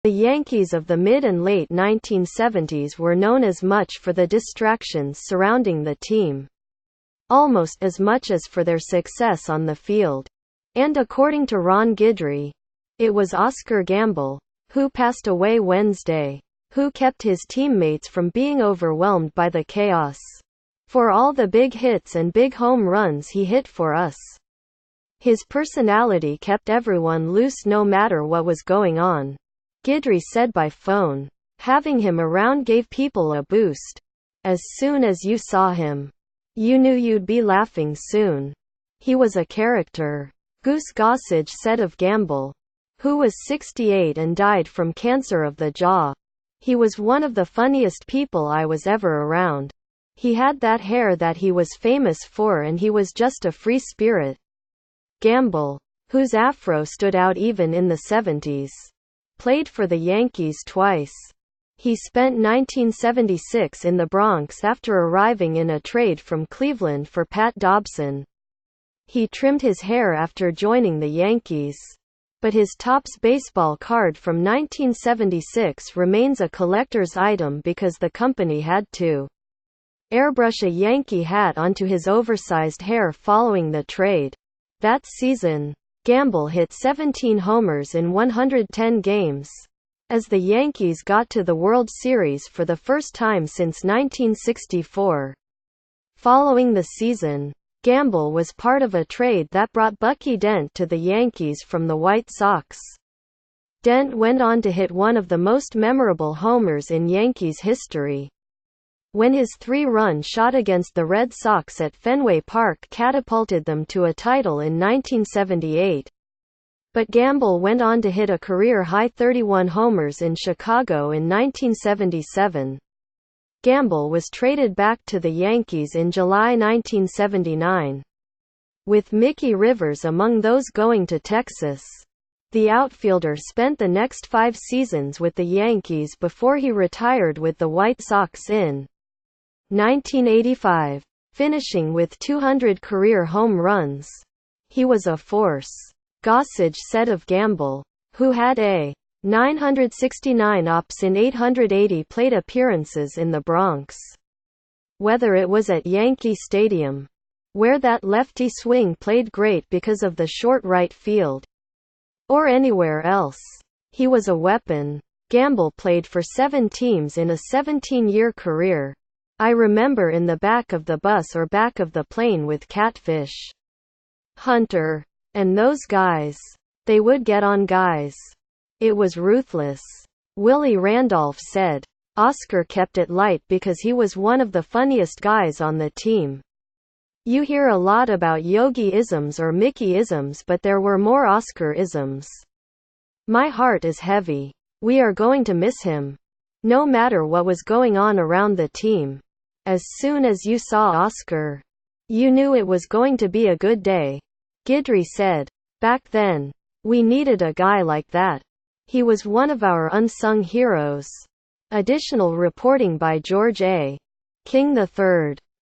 The Yankees of the mid and late 1970s were known as much for the distractions surrounding the team, almost as much as for their success on the field. And according to Ron Guidry, it was Oscar Gamble, who passed away Wednesday, who kept his teammates from being overwhelmed by the chaos. For all the big hits and big home runs he hit for us. His personality kept everyone loose no matter what was going on. Guidry said by phone, "Having him around gave people a boost. As soon as you saw him, you knew you'd be laughing soon. He was a character." Goose Gossage said of Gamble, who was 68 and died from cancer of the jaw, "He was one of the funniest people I was ever around. He had that hair that he was famous for and he was just a free spirit." Gamble, whose afro stood out even in the 70s, played for the Yankees twice. He spent 1976 in the Bronx after arriving in a trade from Cleveland for Pat Dobson. He trimmed his hair after joining the Yankees. But his Topps baseball card from 1976 remains a collector's item because the company had to airbrush a Yankee hat onto his oversized hair following the trade. That season, Gamble hit 17 homers in 110 games, as the Yankees got to the World Series for the first time since 1964. Following the season, Gamble was part of a trade that brought Bucky Dent to the Yankees from the White Sox. Dent went on to hit one of the most memorable homers in Yankees history, when his 3-run shot against the Red Sox at Fenway Park catapulted them to a title in 1978. But Gamble went on to hit a career-high 31 homers in Chicago in 1977. Gamble was traded back to the Yankees in July 1979, with Mickey Rivers among those going to Texas. The outfielder spent the next 5 seasons with the Yankees before he retired with the White Sox in 1985, finishing with 200 career home runs. He was a force. Gossage said of Gamble, who had a 969 ops in 880 plate appearances in the Bronx. Whether it was at Yankee Stadium, where that lefty swing played great because of the short right field, or anywhere else, he was a weapon. Gamble played for 7 teams in a 17-year career. "I remember in the back of the bus or back of the plane with Catfish, Hunter, and those guys. They would get on guys. It was ruthless." Willie Randolph said, "Oscar kept it light because he was one of the funniest guys on the team. You hear a lot about Yogi-isms or Mickey-isms, but there were more Oscar-isms. My heart is heavy. We are going to miss him." No matter what was going on around the team, as soon as you saw Oscar, you knew it was going to be a good day. Guidry said, "Back then, we needed a guy like that. He was one of our unsung heroes." Additional reporting by George A. King III.